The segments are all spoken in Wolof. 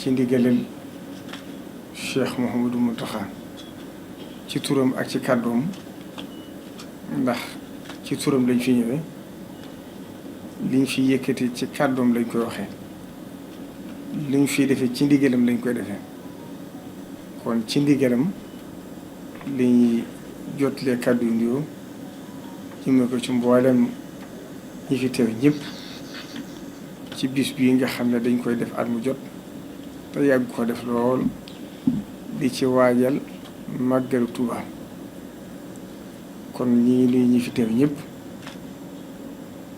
ci ndigalal Cheikh Mouhamadou Mountakha ci turam ak ci kàddoom, ndax ci turam lañ fi ñëwee, liñ fi yëkkati ci kàddoom lañ koy waxee, liñ fi defee ci ndigalam lañ koy defee. kon ci ndigalam liñ jotlee kàddu yu nuyoo jëmee ko ci mboolem ñi fi teew ñëpp ci bis bii nga xam ne dañ koy def at mu jot te yàgg ko def lool di ci waajal màggalu Tuuba. kon ñi ngi nuyu ñi fi teew ñëpp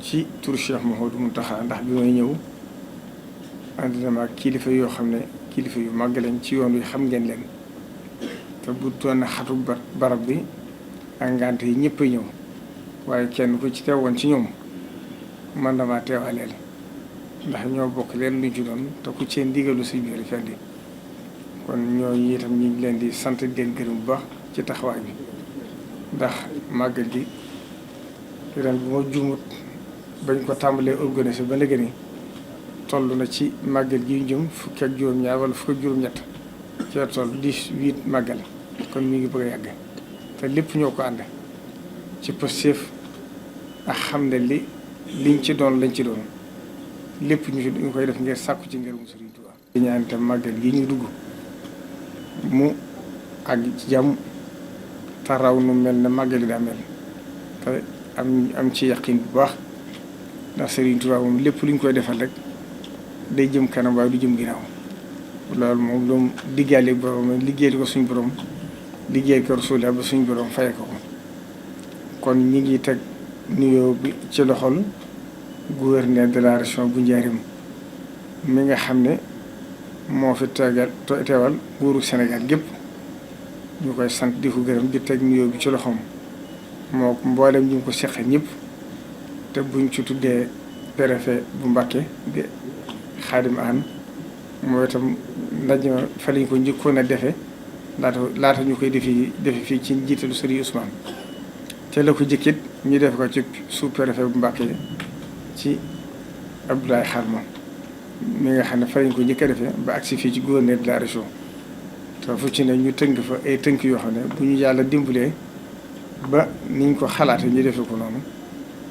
ci turu Cheikh Mouhamadou Mountakha, ndax bi may ñëw ànd na ma ak kilifa yoo xam ne kilifa yu màgg lañ ci yoon wi, xam ngeen leen. te bu doon xatu barab bi ak ngànt yi ñëpp a ñëw, waaye kenn ku ci teewoon ci ñoom man damaa teewaleel, ndax ñoo bokk leen luñ ci doon te ku ci ndigalu si biir fendi. kon ñooñu itam ñu ngi leen di sant di leen gërëm bu baax ci taxawaay bi, ndax màggal gi ren bu ma juumut bañ ko tàmbalee organiser ba léegi ni toll na ci màggal gi jëm fukki ak juróom-ñaar wala fukki ak juróom-ñett ci toll 18 màggal. kon mi ngi bëgg a yàgg te lépp ñoo ko ànd ci positif ak xam ne liñ ci doon lañ ci doon lépp ñu koy def ngir sàkku ci ngërëmu Sëriñ Tuubaa. di ñaan itam màggal gi ñu dugg mu àgg ci jàmm te raw nu mel ne màggal yi daa mel te am ci yaqin bu baax, ndax Sëriñ Tuubaa moom lépp lu ñu koy defal rek day jëm kanam waaye du jëm ginnaaw. loolu moom lu mu diggaale borom liggéey ko suñu borom liggéey ko Rasulullah ba suñu borom faye ko. kon ñi ngi teg nuyoo bi ci loxol gouverneur de la région bu Njaaréem mi nga xam ne moo fi teewal nguuru Sénégal gépp. ñu koy sant di ko gërëm di teg nuyoo bi ci loxoom moo mboolem ñu ngi ko seqe ñëpp. te buñ ci tuddee préfet bu Mbàkke di Xaadim Aan, mooy itam ndaje ma fa lañ ko njëkkoon a defe laata ñu koy defe fii ci njiitalu Sëriñ Ousmane. te la ko jëkkit ñu def ko ci sous-préfet bu Mbàkke ci Abdoulaye Xarma mi nga xam ne fa lañ ko njëkk a defee ba agsi fii ci gouverneur de la région. te fu ci ne ñu tënk fa ay tënk yoo xam ne bu ñu yàlla dimbalee ba niñ ko xalaate ñu defee ko noonu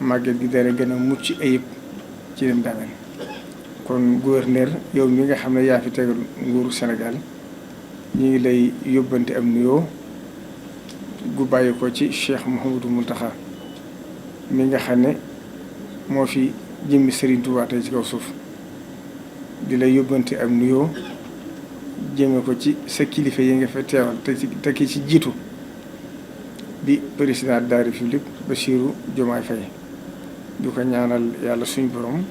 màgget gi dara gën a mucc ayib ci leen daamel. kon gouverneur yow mi nga xam ne yaa fi tegal nguuru Sénégal ñu ngi lay yóbbante am nuyoo gu bàyyi ko ci Cheikh Mouhamadou Mountakha mi nga xam ne moo fi jëmmi Serigne Touba tey ci kaw suuf, di lay yóbbante am nuyoo jëme ko ci sa kilifa yi nga fa teewal te ki ci jiitu di président de la République Bassirou Diomaye Faye. di ko ñaanal yàlla suñu borom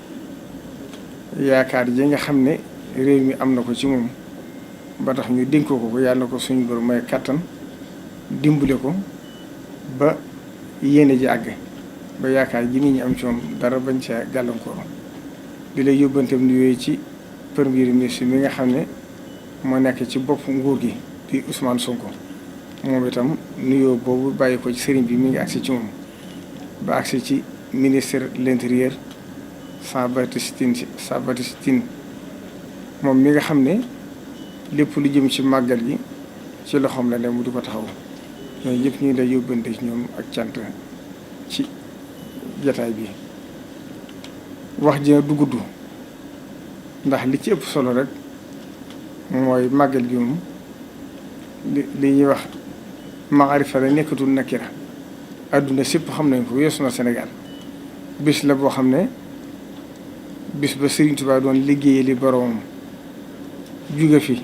yaakaar ji nga xam ne réew mi am na ko ci moom ba tax ñu dénk ko yàlla na ko suñu borom may kàttan dimbale ko ba yéene ji àgg ba yaakaar ji nit ñi am ci moom dara bañ ca gàllankoor. di lay yóbbanteem nuyoo ci premier ministre mi nga xam ne moo nekk ci bopp nguur gi di Ousmane Sonko. moom itam nuyoo boobu bàyyi ko ci sëriñ bi mi ngi agsi ci moom ba agsi ci ministre de l'intérieur Jean-Baptiste Tine moom mi nga xam ne lépp lu jëm ci màggal gi ci loxoom la ne mu di ko taxaw. ñooñu yëpp ñu ngi lay yóbbante ci ñoom ak cant ci jataay bi. wax ji du gudd ndax li ci ëpp solo rek mooy màggal gi moom li ñuy wax maarifa la nekkatul nakira. àdduna sépp xam nañ ko, weesu na Sénégal. bis la boo xam ne bis ba Sëriñ Tuubaa doon liggéeyee li boroomam jóge fi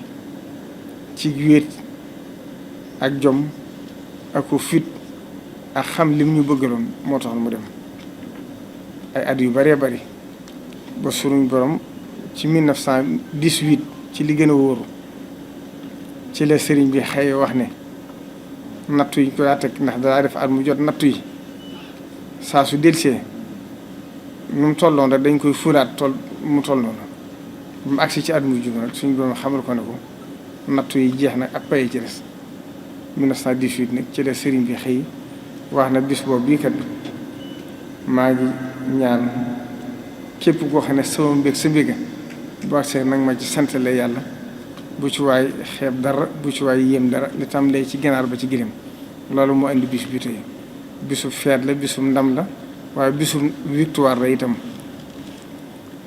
ci wéet ak jom ak ko fit ak xam lim ñu bëggaloon moo taxoon mu dem ay at yu bëree bëri ba suñu borom ci 1918 ci li gën a wóoru ci la sëriñ bi xëy wax ne nattu yi ko daa teg ndax daa def at mu jot nattu yi saa su delsee nu mu tolloon rek dañ koy furaat mu toll noonu ba mu agsi ci at mu jub nag suñu borom xamal ko ne ko nattu yi jeex nag ak pay ci des 1918 nag ci la sëriñ bi xëy wax na bis boobu bii kat maa ngi ñaan képp koo xam ne sama mbég sa mbéga bu agsee nag ma ci santale yàlla bu ci waay xeeb dara, bu ci waay yéem dara, li tàmbalee ci ganaar ba ci gileem. loolu moo indi bis bi tey bisu feet la, bisu ndam la, waaye bisu victoire la itam.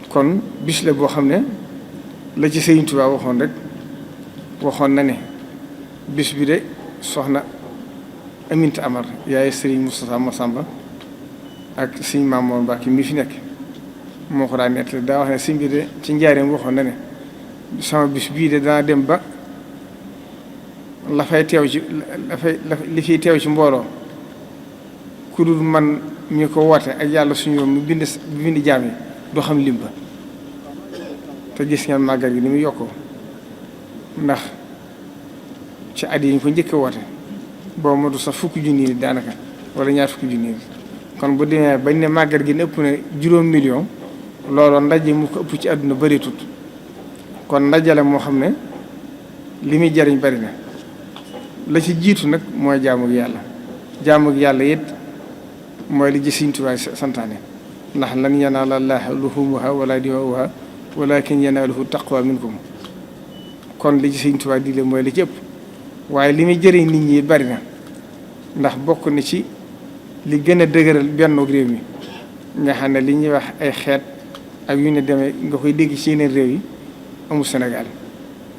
kon bis la boo xam ne la ci Sëriñ Tuubaa waxoon rek, waxoon na ne bis bi de soxna Aminta Amar yaay Sëriñ Moustapha Massamba ak Sëriñ Mamour Mbacke mi fi nekk moo ko daa nett daa wax ne sëñ bi de ci njaareem waxoon na ne sama bis bii de dana dem ba la fay teew ci li fiy teew ci mbooloo ku dul man mi ko woote ak yàlla suñu yoon mu bind jaam yi doo xam lim ba. te gis ngeen màggal gi ni mu yokkoo ndax ci at yi ñu ko njëkk a woote boobu ma du sax fukki junni nit daanaka wala ñaar fukki junni nit kon bu demee bañ ne màggal gi ne ëpp na 5 millions looloo ndaje mu ko ëpp ci àdduna bëri tut kon ndajale moo xam ne li muy jariñ bari na la ci jiitu nag mooy jaamu yàlla it mooy li ci Sëriñ Tuubaa santaane ndax lan yanaala llaaha luhuumuhaa wala dimaa'uhaa walaakin yanaaluhu taqwa minkum kon li ci Sëriñ Tuubaa digle mooy li ci ëpp waaye li muy jëriñ nit ñi bari na ndax bokk na ci li gën a dëgëral benn réew mi nga xam ne li ñuy wax ay xeet ak yu ne demee nga koy dégg ci yeneen réew yi amul Sénégal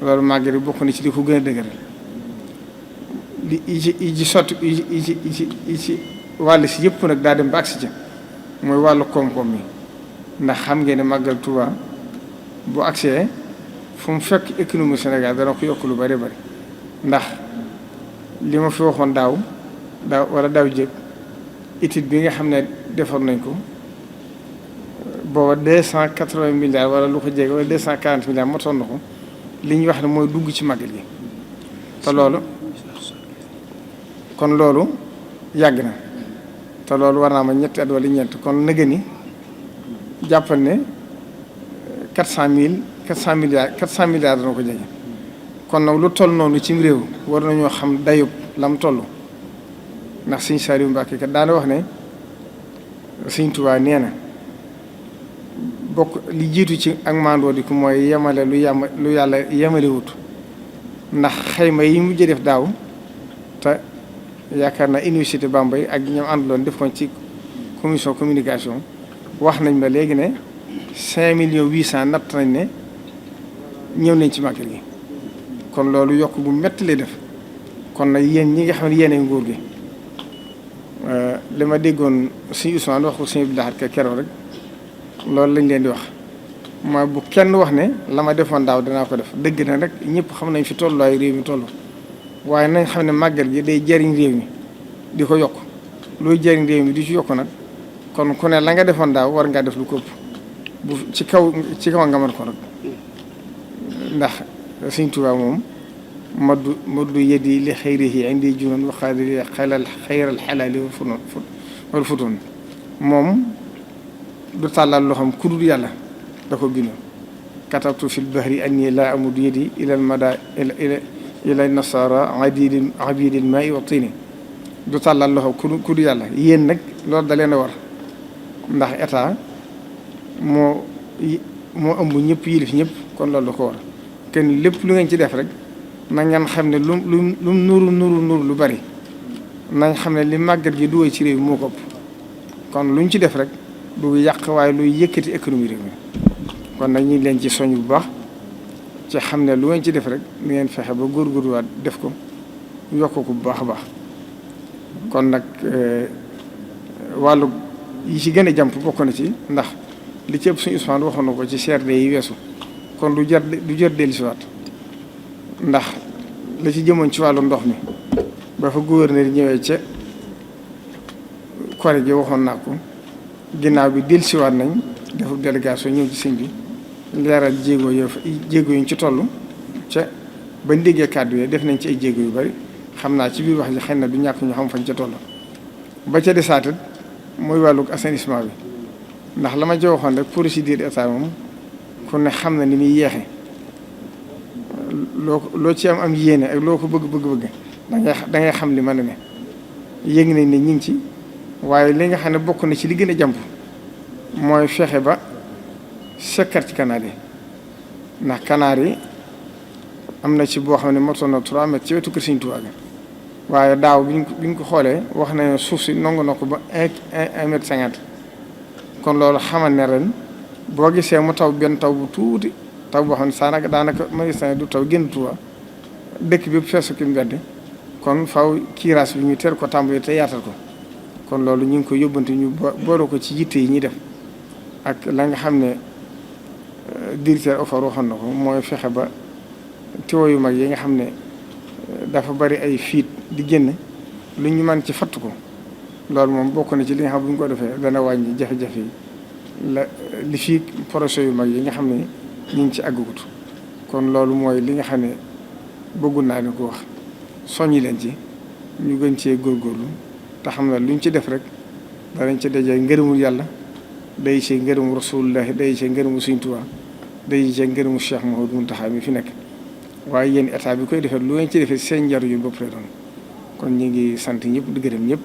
loolu màggal yi bokk na ci li ko gën a dëgëral yi ci wàll si yëpp nag daa dem ba agsi ca mooy wàllu koom-koom mi ndax xam ngeen ne màggal Tuuba bu agsee fu mu fekk économie Sénégal dana ko yokk lu bari bari ndax li ma fi waxoon daaw wala daaw jëkk étude bi nga xam ne defoon nañ ko booba 280 milliards wala lu ko jege wala 240 milliards motoon na ko li ñuy wax ne mooy dugg ci màggal gi te loolu kon loolu yàgg na te loolu war naa ma ñetti at wala ñeent kon nëgë ni jàppal ne 400 milliards dana ko jege kon nag lu toll noonu ci réew war nañoo xam dayub lam toll ndax Sëriñ Saliou Mbacke kat daana wax ne Sëriñ Tuubaa nee na bokk li jiitu ci ak mandoo di ko mooy yemale lu yàlla yemale wut ndax xayma yi mujj def daaw te yaakaar naa université Bambey ak ñoom àndaloon def ko ci commission communication wax nañ ma léegi ne 5,800,000 natt nañ ne ñëw nañ ci màggal gi kon loolu yokk bu metti lay def kon nag yéen ñi nga xam ne yéenay nguur gi li ma déggoon suñu Ousmane wax ko suñu bilaxat ka keroog rek loolu lañ leen di wax mooy bu kenn wax ne la ma defoon daaw danaa ko def dëgg na rek ñëpp xam nañ fi tolluwaay réew mi toll waaye nañ xam ne màggal gi day jariñ réew mi di ko yokk looy jariñ réew mi di ci yokk nag kon ku ne la nga defoon daaw war ngaa def lu ko ëpp bu ci kaw nga mën ko rek ndax Sëriñ Tuubaa moom maddu yedi li xayrihi indi junoon waxaadiri xayral xalaali wal futoon moom du tàllal loxoom ku dul yàlla da ko bindoon katabtu fil bahri anni laa amudu yedi ilal mada ila nasara abidil maai wa tini du tàllal loxo ku dul yàlla yéen nag loolu da leen a war ndax état moo ëmb ñëpp yilif ñëpp kon loolu da ko war kenn lépp lu ngeen ci def rek na ngeen xam ne lu nuru lu bari nañ xam ne li màggat gi duwee ci réew mi moo ko ëpp kon luñ ci def rek du yàq waaye luy yëkkati économie réew mi kon nag ñu ngi leen ci soñ bu baax ci xam ne lu ngeen ci def rek ni ngeen fexe ba góorgóorluwaat def ko yokk ko bu baax a baax kon nag wàllu yi ci gën a jàmp bokk na ci ndax li ci ëpp suñu Ousmane waxoon na ko ci CRD yi weesu kon du jar dellusiwaat ndax la ci jëmoon ci wàllu ndox mi ba fa gouverneur ñëwee ca Koré gi waxoon naa ko ginnaaw bi dellusiwaat nañ defu délégation ñëw ci sëñ bi leeral jéego yi ñu ci toll ca bañ déggee kàddu yi def nañ ci ay jéego yu bari xam naa ci biir wax ji xëy na du ñàkk ñu xam fañ ca toll ba ca desaatat mooy wàllu assainissement bi ndax la ma ca waxoon rek procédure état moom ku ne xam na ni muy yeexe loo ci am yéene ak loo ko bëgg da ngay xam li mën a ne yëg nañ ne ñu ngi ci waaye li nga xam ne bokk na ci li gën a jàmp mooy fexe ba sekkar ci kanaar yi ndax kanaar yi am na ci boo xam ne motoon na 3 mètres ci wetu kër Sëriñ Tuubaa waaye daaw biñ ko xoolee wax na ne suuf si nangu na ko ba 1 mètre 50 kon loolu xamal ne ren boo gisee mu taw benn taw bu tuuti taw boo xam ne saa nag daanaka magistrat du taw génn Tuuba dëkk bi feesu ki mbedd kon faw kiiraas bi ñu teel ko tàmbali te yaatal ko kon loolu ñu ngi ko yóbbante ñu boole ko ci yitte yi ñuy def ak la nga xam ne directeur OFOR waxoon na ko mooy fexe ba tiwo yu mag yi nga xam ne dafa bari ay fiit di génn lu ñu mën ci fatt ko loolu moom bokk na ci li nga xam bu ñu ko defee dana wàññi jafe-jafe yi li fii projet yu mag yi nga xam ne ñu ngi ci àggugut kon loolu mooy li nga xam ne bëggul naa ne ko wax soññi leen ci ñu gën cee góorgóorlu te xam ne luñ ci def rek danañ ci dajee ngërëmul yàlla day ci ngërëmu rasulullahi day ci ngërëmu Sëriñ Tuubaa day ci ngërëmu Cheikh Mouhamadou Mountakha mi fi nekk waaye yéen état bi koy defee lu ngeen ci defee seen njariñ yu bopp lay doon kon ñu ngi sant ñëpp di gërëm ñëpp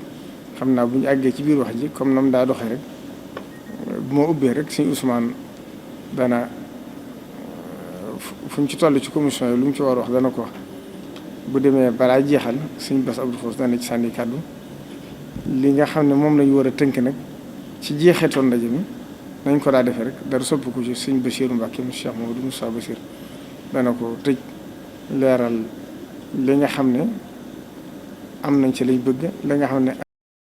xam naa bu ñu àggee ci biir wax ji comme nam daa doxee rek bu ma ubbee rek Sëriñ Ousmane dana fu ñu ci toll ci commission yi lu mu ci war a wax dana ko wax bu demee balaa jeexal Sëriñ Bass Abdou Khoudoss dana ci sànni kàddu li nga xam ne moom lañu war a tënk nag ci jeexitoon ndaje mi nañ ko daa defee rek dara sopp ko ci Sëriñ Bassirou Mbacké mu Cheikh Mouhamadou Moussa Bassir dana ko tëj leeral li nga xam ne am nañ ci lañ bëgg la nga xam ne